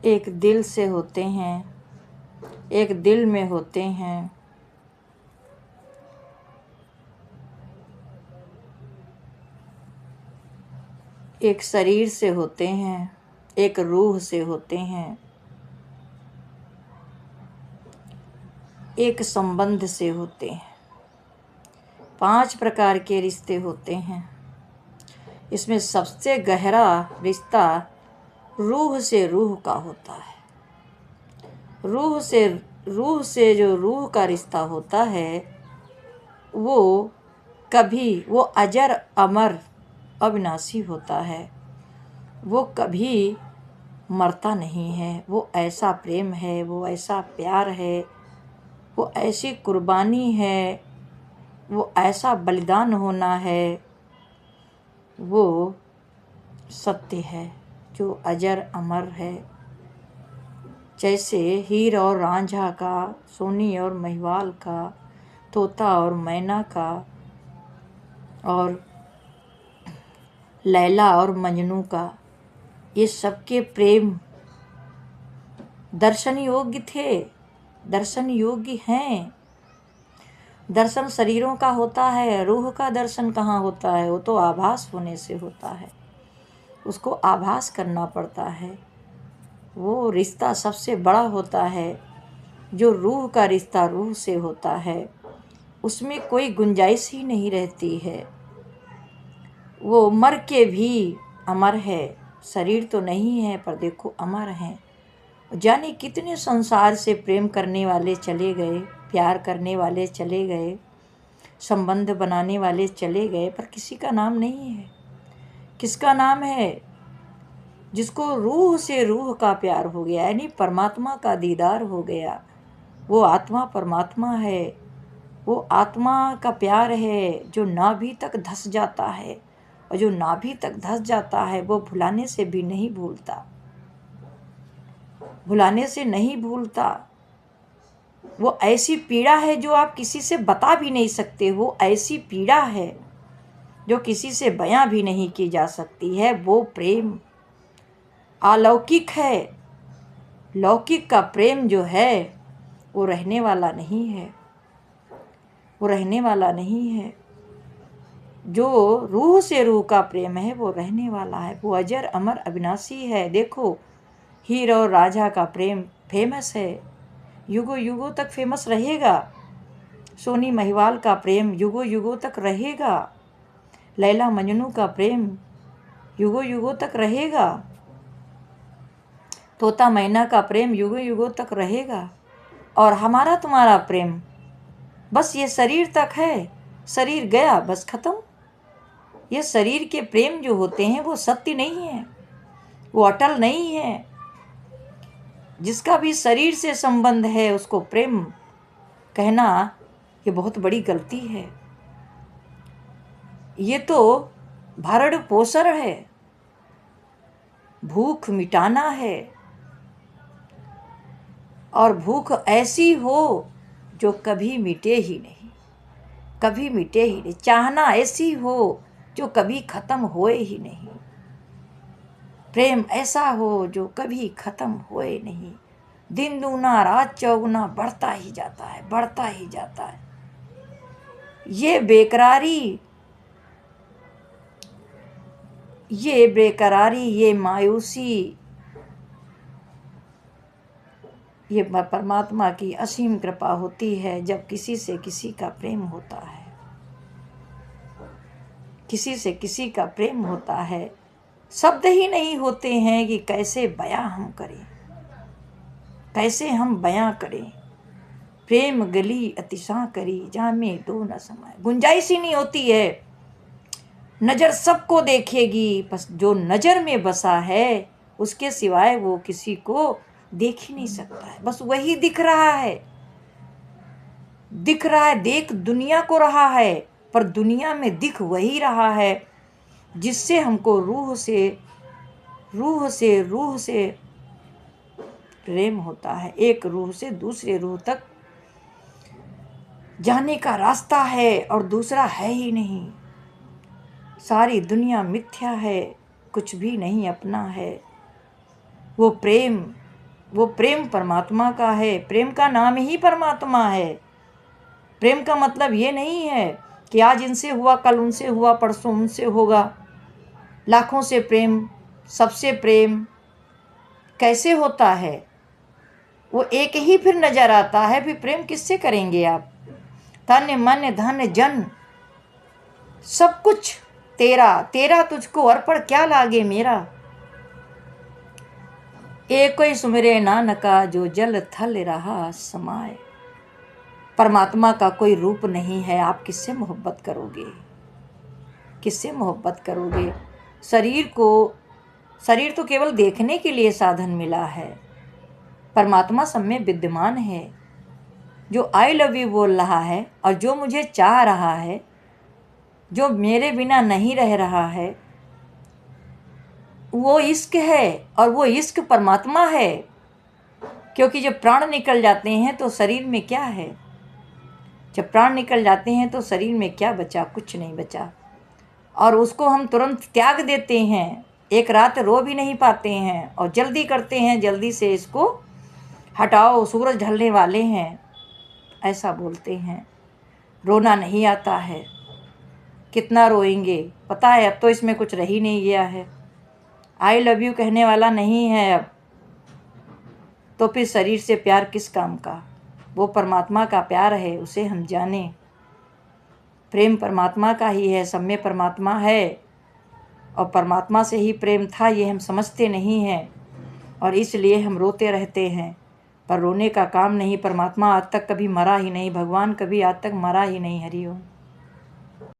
एक दिल से होते हैं, एक दिल में होते हैं, एक शरीर से होते हैं, एक रूह से होते हैं, एक संबंध से होते हैं। 5 प्रकार के रिश्ते होते हैं। इसमें सबसे गहरा रिश्ता रूह से रूह का होता है। रूह से जो रूह का रिश्ता होता है वो अजर अमर अविनाशी होता है। वो कभी मरता नहीं है। वो ऐसा प्रेम है, वो ऐसा प्यार है, वो ऐसी कुर्बानी है, वो ऐसा बलिदान होना है, वो सत्य है जो अजर अमर है। जैसे हीर और रांझा का, सोनी और महिवाल का, तोता और मैना का, और लैला और मजनू का, ये सबके प्रेम दर्शन योग्य थे, दर्शन योग्य हैं। दर्शन शरीरों का होता है, रूह का दर्शन कहाँ होता है? वो तो आभास होने से होता है, उसको आभास करना पड़ता है। वो रिश्ता सबसे बड़ा होता है जो रूह का रिश्ता रूह से होता है। उसमें कोई गुंजाइश ही नहीं रहती है। वो मर के भी अमर है। शरीर तो नहीं है पर देखो अमर हैं। जाने कितने संसार से प्रेम करने वाले चले गए, प्यार करने वाले चले गए, संबंध बनाने वाले चले गए, पर किसी का नाम नहीं है। किसका नाम है? जिसको रूह से रूह का प्यार हो गया, यानी परमात्मा का दीदार हो गया। वो आत्मा परमात्मा है। वो आत्मा का प्यार है जो नाभि तक धस जाता है, और जो नाभि तक धस जाता है वो भुलाने से भी नहीं भूलता, भुलाने से नहीं भूलता। वो ऐसी पीड़ा है जो आप किसी से बता भी नहीं सकते। वो ऐसी पीड़ा है जो किसी से बयां भी नहीं की जा सकती है। वो प्रेम अलौकिक है। लौकिक का प्रेम जो है वो रहने वाला नहीं है, वो रहने वाला नहीं है। जो रूह से रूह का प्रेम है वो रहने वाला है, वो अजर अमर अविनाशी है। देखो हीर और राजा का प्रेम फेमस है, युगों युगों तक फेमस रहेगा। सोनी महिवाल का प्रेम युगों युगों तक रहेगा। लैला मजनू का प्रेम युगों युगों तक रहेगा। तोता मैना का प्रेम युगों युगों तक रहेगा। और हमारा तुम्हारा प्रेम बस ये शरीर तक है। शरीर गया बस खत्म। ये शरीर के प्रेम जो होते हैं वो सत्य नहीं है, वो अटल नहीं है। जिसका भी शरीर से संबंध है उसको प्रेम कहना ये बहुत बड़ी गलती है। ये तो भरण पोषण है, भूख मिटाना है। और भूख ऐसी हो जो कभी मिटे ही नहीं, कभी मिटे ही नहीं। चाहना ऐसी हो जो कभी खत्म होए ही नहीं। प्रेम ऐसा हो जो कभी खत्म होए नहीं। दिन दूना रात चौगुना बढ़ता ही जाता है, बढ़ता ही जाता है। ये बेकरारी, ये मायूसी, ये परमात्मा की असीम कृपा होती है जब किसी से किसी का प्रेम होता है। किसी से किसी का प्रेम होता है, शब्द ही नहीं होते हैं कि कैसे बयां हम करें, कैसे हम बयां करें। प्रेम गली अतिशा करी, जामे दो न समय। गुंजाइश ही नहीं होती है। नजर सबको देखेगी, बस जो नजर में बसा है उसके सिवाय वो किसी को देख ही नहीं सकता है। बस वही दिख रहा है, दिख रहा है, देख दुनिया को रहा है, पर दुनिया में दिख वही रहा है जिससे हमको रूह से प्रेम होता है। एक रूह से दूसरे रूह तक जाने का रास्ता है और दूसरा है ही नहीं। सारी दुनिया मिथ्या है, कुछ भी नहीं अपना है। वो प्रेम वो प्रेम परमात्मा का है। प्रेम का नाम ही परमात्मा है। प्रेम का मतलब ये नहीं है कि आज इनसे हुआ, कल उनसे हुआ, परसों उनसे होगा। लाखों से प्रेम, सबसे प्रेम कैसे होता है? वो एक ही फिर नजर आता है। फिर प्रेम किससे करेंगे आप? तन मन धन जन सब कुछ तेरा, तेरा तुझको अर्पण क्या लागे मेरा। एक ही सुमिरे नानका जो जल थल रहा समाए। परमात्मा का कोई रूप नहीं है। आप किससे मोहब्बत करोगे? किससे मोहब्बत करोगे? शरीर तो केवल देखने के लिए साधन मिला है। परमात्मा सब में विद्यमान है। जो आई लव यू बोल रहा है और जो मुझे चाह रहा है, जो मेरे बिना नहीं रह रहा है, वो इश्क है। और वो इश्क परमात्मा है। क्योंकि जब प्राण निकल जाते हैं तो शरीर में क्या है? जब प्राण निकल जाते हैं तो शरीर में क्या बचा? कुछ नहीं बचा। और उसको हम तुरंत त्याग देते हैं। एक रात रो भी नहीं पाते हैं और जल्दी करते हैं, जल्दी से इसको हटाओ, सूरज ढलने वाले हैं, ऐसा बोलते हैं। रोना नहीं आता है। कितना रोएंगे? पता है अब तो इसमें कुछ रह ही नहीं गया है। आई लव यू कहने वाला नहीं है अब। तो फिर शरीर से प्यार किस काम का? वो परमात्मा का प्यार है, उसे हम जाने। प्रेम परमात्मा का ही है, सब में परमात्मा है और परमात्मा से ही प्रेम था, ये हम समझते नहीं हैं और इसलिए हम रोते रहते हैं। पर रोने का काम नहीं। परमात्मा आज तक कभी मरा ही नहीं, भगवान कभी आज तक मरा ही नहीं। हरि ओम।